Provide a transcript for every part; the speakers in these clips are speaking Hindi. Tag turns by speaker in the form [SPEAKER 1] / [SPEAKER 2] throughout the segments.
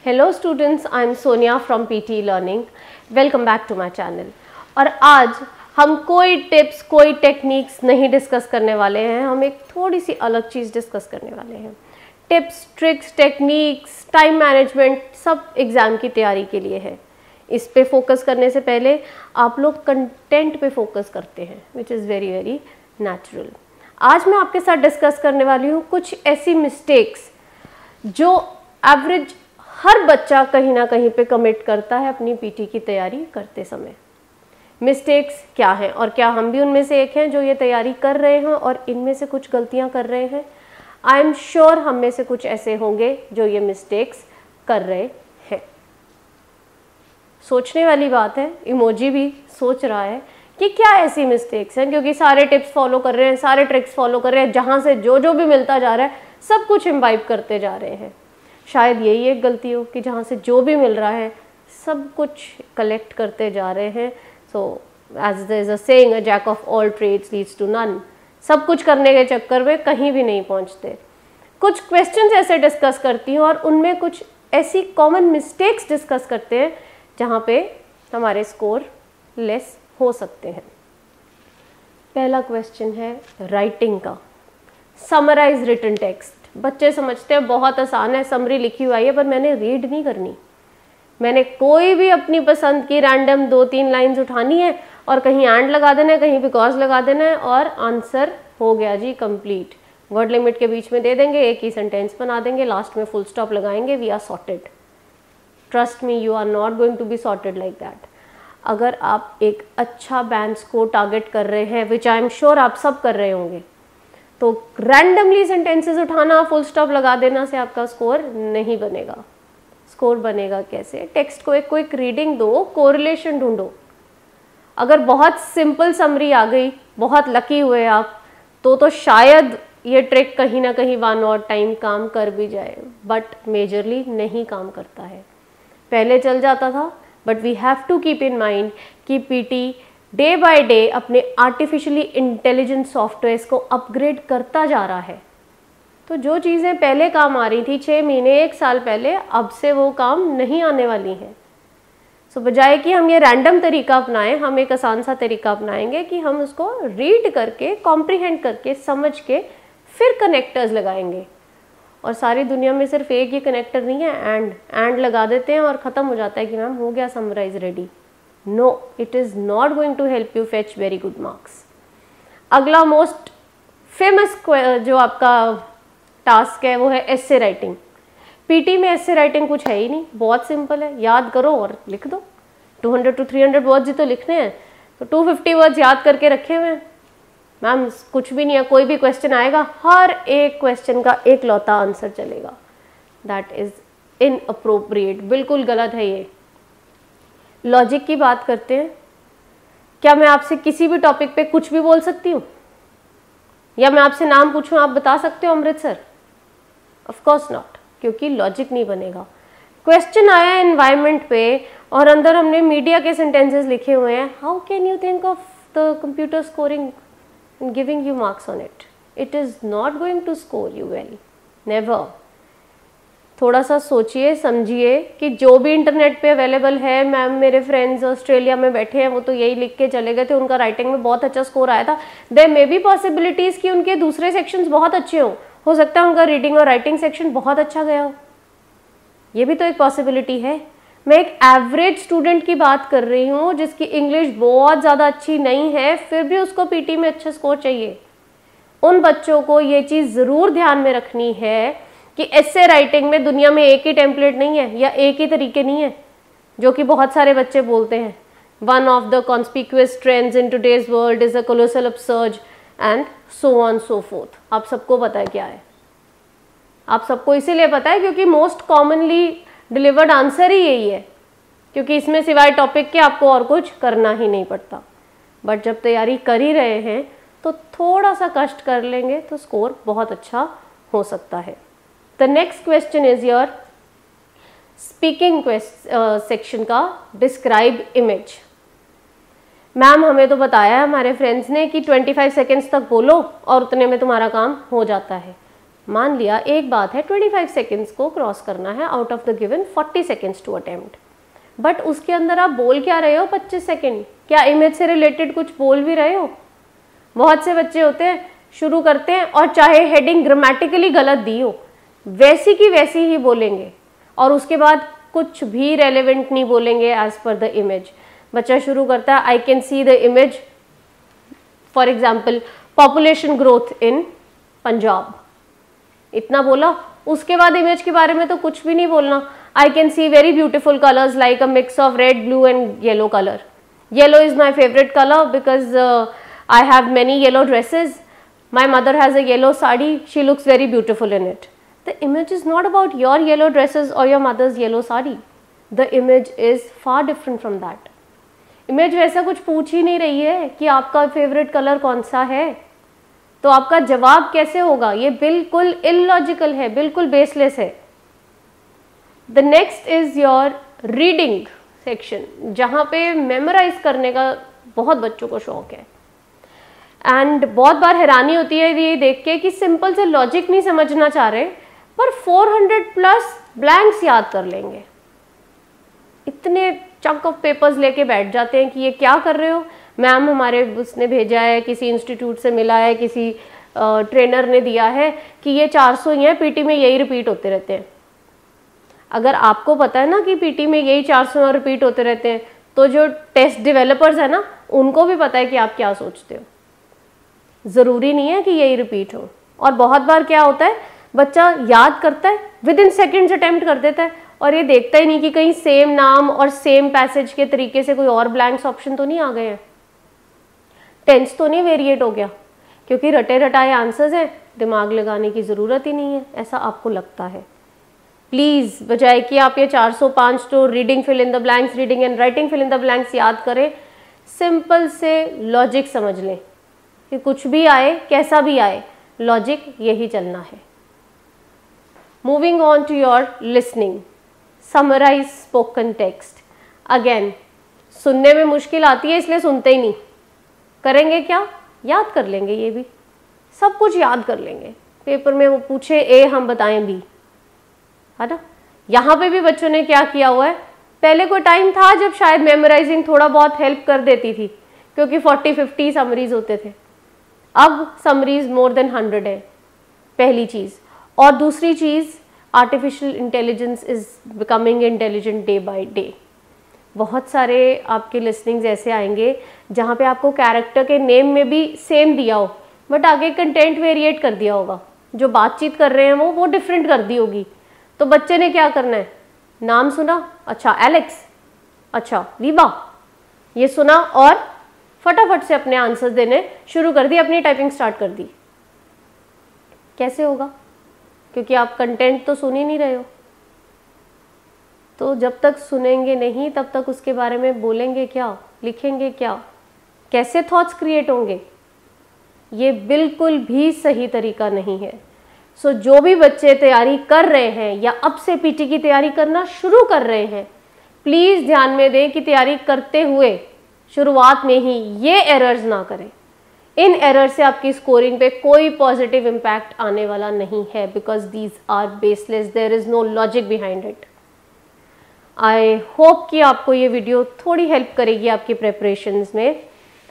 [SPEAKER 1] Hello students, I am Sonia from PT learning. Welcome back to my channel. और आज हम कोई टिप्स, कोई टेक्निक्स नहीं डिस्कस करने वाले हैं। हम एक थोड़ी सी अलग चीज़ डिस्कस करने वाले हैं। Tips, tricks, techniques, time management सब एग्ज़ाम की तैयारी के लिए है। इस पे फोकस करने से पहले आप लोग कंटेंट पे फोकस करते हैं, which is very very natural. आज मैं आपके साथ डिस्कस करने वाली हूँ कुछ ऐसी मिस्टेक्स जो एवरेज हर बच्चा कहीं ना कहीं पे कमिट करता है अपनी पीटी की तैयारी करते समय। मिस्टेक्स क्या हैं और क्या हम भी उनमें से एक हैं जो ये तैयारी कर रहे हैं और इनमें से कुछ गलतियां कर रहे हैं। आई एम श्योर हम में से कुछ ऐसे होंगे जो ये मिस्टेक्स कर रहे हैं। सोचने वाली बात है, इमोजी भी सोच रहा है कि क्या ऐसी मिस्टेक्स हैं, क्योंकि सारे टिप्स फॉलो कर रहे हैं, सारे ट्रिक्स फॉलो कर रहे हैं, जहाँ से जो जो भी मिलता जा रहा है सब कुछ इम्बाइब करते जा रहे हैं। शायद यही एक गलती हो कि जहाँ से जो भी मिल रहा है सब कुछ कलेक्ट करते जा रहे हैं। So as there is a saying, a jack of all trades leads to none. सब कुछ करने के चक्कर में कहीं भी नहीं पहुँचते। कुछ क्वेश्चंस ऐसे डिस्कस करती हूँ और उनमें कुछ ऐसी कॉमन मिस्टेक्स डिस्कस करते हैं जहाँ पे हमारे स्कोर लेस हो सकते हैं। पहला क्वेश्चन है राइटिंग का। Summarize written text. बच्चे समझते हैं बहुत आसान है, समरी लिखी हुई है, पर मैंने रीड नहीं करनी। मैंने कोई भी अपनी पसंद की रैंडम 2-3 लाइंस उठानी है और कहीं एंड लगा देना है, कहीं बिकॉज लगा देना है और आंसर हो गया जी कंप्लीट। वर्ड लिमिट के बीच में दे देंगे, एक ही सेंटेंस बना देंगे, लास्ट में फुल स्टॉप लगाएंगे, we are sorted. Trust me, you are not going to be sorted like that. अगर आप एक अच्छा बैंड्स को टारगेट कर रहे हैं, विच आई एम श्योर आप सब कर रहे होंगे, तो रैंडमली सेंटेंसेस उठाना, फुल स्टॉप लगा देना से आपका स्कोर नहीं बनेगा। स्कोर बनेगा कैसे? टेक्स्ट को एक क्विक रीडिंग दो, कोरिलेशन ढूंढो। अगर बहुत सिंपल समरी आ गई, बहुत लकी हुए आप, तो शायद ये ट्रिक कहीं ना कहीं वन और टाइम काम कर भी जाए, बट मेजरली नहीं काम करता है। पहले चल जाता था, but we have to keep in mind कि पीटी डे बाय डे अपने आर्टिफिशियली इंटेलिजेंट सॉफ्टवेयर्स को अपग्रेड करता जा रहा है। तो जो चीज़ें पहले काम आ रही थी 6 महीने 1 साल पहले, अब से वो काम नहीं आने वाली हैं। सो बजाय कि हम ये रैंडम तरीका अपनाएं, हम एक आसान सा तरीका अपनाएंगे कि हम उसको रीड करके, कॉम्प्रीहेंड करके, समझ के फिर कनेक्टर्स लगाएंगे। और सारी दुनिया में सिर्फ एक ही कनेक्टर नहीं है, एंड लगा देते हैं और ख़त्म हो जाता है कि मैम हो गया summarize ready. No, it is not going to help you fetch very good marks. अगला मोस्ट फेमस जो आपका टास्क है वो है एस्से राइटिंग। पीटी में एस्से राइटिंग कुछ है ही नहीं, बहुत सिंपल है, याद करो और लिख दो। 200 to 300 वर्ड्स ही तो लिखने हैं, तो 250 वर्ड्स याद करके रखे हुए हैं। मैम कुछ भी नहीं है, कोई भी क्वेश्चन आएगा, हर एक क्वेश्चन का एक लौता आंसर चलेगा। दैट इज इनअप्रोप्रिएट, बिल्कुल गलत है ये। लॉजिक की बात करते हैं। क्या मैं आपसे किसी भी टॉपिक पे कुछ भी बोल सकती हूँ? या मैं आपसे नाम पूछूं, आप बता सकते हो अमृतसर? ऑफ कोर्स नॉट, क्योंकि लॉजिक नहीं बनेगा। क्वेश्चन आया है एनवायरनमेंट पे और अंदर हमने मीडिया के सेंटेंसेस लिखे हुए हैं। How can you think of the computer scoring and giving you marks on it? It is not going to score you well, never. थोड़ा सा सोचिए, समझिए कि जो भी इंटरनेट पे अवेलेबल है, मैम मेरे फ्रेंड्स ऑस्ट्रेलिया में बैठे हैं, वो तो यही लिख के चले गए थे, उनका राइटिंग में बहुत अच्छा स्कोर आया था। देयर मे बी पॉसिबिलिटीज़ कि उनके दूसरे सेक्शंस बहुत अच्छे हो सकता है उनका रीडिंग और राइटिंग सेक्शन बहुत अच्छा गया हो, ये भी तो एक पॉसिबिलिटी है। मैं एक एवरेज स्टूडेंट की बात कर रही हूँ जिसकी इंग्लिश बहुत ज़्यादा अच्छी नहीं है, फिर भी उसको पीटी में अच्छा स्कोर चाहिए। उन बच्चों को ये चीज़ ज़रूर ध्यान में रखनी है कि एस्से राइटिंग में दुनिया में एक ही टेम्पलेट नहीं है या एक ही तरीके नहीं है, जो कि बहुत सारे बच्चे बोलते हैं। One of the conspicuous trends in today's world is a colossal upsurge and so on so fourth. आप सबको पता है क्या है? आप सबको इसीलिए पता है क्योंकि मोस्ट कॉमनली डिलीवर्ड आंसर ही यही है, क्योंकि इसमें सिवाय टॉपिक के आपको और कुछ करना ही नहीं पड़ता। बट जब तैयारी कर ही रहे हैं तो थोड़ा सा कष्ट कर लेंगे तो स्कोर बहुत अच्छा हो सकता है। The next question is your speaking section का describe image। मैम हमें तो बताया है हमारे फ्रेंड्स ने कि 25 सेकेंड्स तक बोलो और उतने में तुम्हारा काम हो जाता है। मान लिया एक बात है 25 सेकेंड्स को क्रॉस करना है out of the given 40 seconds to attempt, but उसके अंदर आप बोल क्या रहे हो 25 सेकेंड, क्या इमेज से रिलेटेड कुछ बोल भी रहे हो? बहुत से बच्चे होते हैं शुरू करते हैं और चाहे हेडिंग ग्रामेटिकली गलत दी हो वैसी की वैसी ही बोलेंगे और उसके बाद कुछ भी रेलेवेंट नहीं बोलेंगे एज पर द इमेज। बच्चा शुरू करता है I can see the image, for example population growth in Punjab, इतना बोला, उसके बाद इमेज के बारे में तो कुछ भी नहीं बोलना। I can see very beautiful colours like a mix of red, blue and yellow colour. Yellow is my favorite color because I have many yellow dresses. My mother has a yellow sari. She looks very beautiful in it. The image is not about your yellow dresses or your mother's yellow sari. The image is far different from that. Image वैसा कुछ पूछ ही नहीं रही है कि आपका favorite color कौन सा है, तो आपका जवाब कैसे होगा? ये बिल्कुल illogical है, बिल्कुल baseless है. The next is your reading section, जहाँ पे मेमोराइज करने का बहुत बच्चों को शौक है एंड बहुत बार हैरानी होती है ये देख के कि सिंपल से लॉजिक नहीं समझना चाह रहे पर 400 प्लस ब्लैंक्स याद कर लेंगे. इतने चंक ऑफ पेपर्स लेके बैठ जाते हैं कि ये क्या कर रहे हो मैम, हमारे उसने भेजा है, किसी इंस्टीट्यूट से मिला है, किसी ट्रेनर ने दिया है कि ये 400 ही है, पीटी में यही रिपीट होते रहते हैं. अगर आपको पता है ना कि पीटी में यही 400 रिपीट होते रहते हैं, तो जो टेस्ट डेवलपर्स है ना उनको भी पता है कि आप क्या सोचते हो. ज़रूरी नहीं है कि यही रिपीट हो. और बहुत बार क्या होता है बच्चा याद करता है, विद इन सेकेंड्स अटेम्प्ट कर देता है और ये देखता ही नहीं कि कहीं सेम नाम और सेम पैसेज के तरीके से कोई और ब्लैंक्स ऑप्शन तो नहीं आ गए हैं, टेंस तो नहीं वेरिएट हो गया, क्योंकि रटे रटाए आंसर्स हैं, दिमाग लगाने की ज़रूरत ही नहीं है, ऐसा आपको लगता है. प्लीज़ बजाय कि आप ये 405 तो reading fill in the blanks, reading and writing fill in the blanks याद करें, सिंपल से लॉजिक समझ लें कि कुछ भी आए कैसा भी आए लॉजिक यही चलना है. Moving on to your listening, summarize spoken text. Again सुनने में मुश्किल आती है इसलिए सुनते ही नहीं, करेंगे क्या, याद कर लेंगे, ये भी सब कुछ याद कर लेंगे. पेपर में वो पूछे ए हम बताएं बी, है ना. यहाँ पे भी बच्चों ने क्या किया हुआ है, पहले कोई टाइम था जब शायद मेमोराइजिंग थोड़ा बहुत हेल्प कर देती थी क्योंकि 40-50 समरीज होते थे. अब समरीज मोर देन 100 है, पहली चीज़. और दूसरी चीज़, artificial intelligence is becoming intelligent day by day. बहुत सारे आपके लिसनिंग्स ऐसे आएंगे जहाँ पे आपको कैरेक्टर के नेम में भी सेम दिया हो बट आगे कंटेंट वेरिएट कर दिया होगा, जो बातचीत कर रहे हैं वो डिफरेंट कर दी होगी. तो बच्चे ने क्या करना है, नाम सुना, अच्छा एलेक्स, अच्छा वीबा, ये सुना और फटाफट से अपने आंसर्स देने शुरू कर दिए, अपनी टाइपिंग स्टार्ट कर दी. कैसे होगा? क्योंकि आप कंटेंट तो सुन ही नहीं रहे हो. तो जब तक सुनेंगे नहीं तब तक उसके बारे में बोलेंगे क्या, लिखेंगे क्या, कैसे थॉट्स क्रिएट होंगे? ये बिल्कुल भी सही तरीका नहीं है. सो जो भी बच्चे तैयारी कर रहे हैं या अब से पीटी की तैयारी करना शुरू कर रहे हैं, प्लीज़ ध्यान में दें कि तैयारी करते हुए शुरुआत में ही ये एरर्स ना करें. इन एरर से आपकी स्कोरिंग पे कोई पॉजिटिव इम्पैक्ट आने वाला नहीं है, because these are baseless, there is no logic behind it. I hope कि आपको ये वीडियो थोड़ी हेल्प करेगी आपकी प्रेपरेशंस में.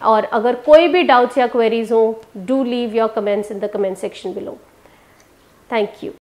[SPEAKER 1] और अगर कोई भी डाउट्स या क्वेरीज हो, do leave your comments in the comment section below. Thank you.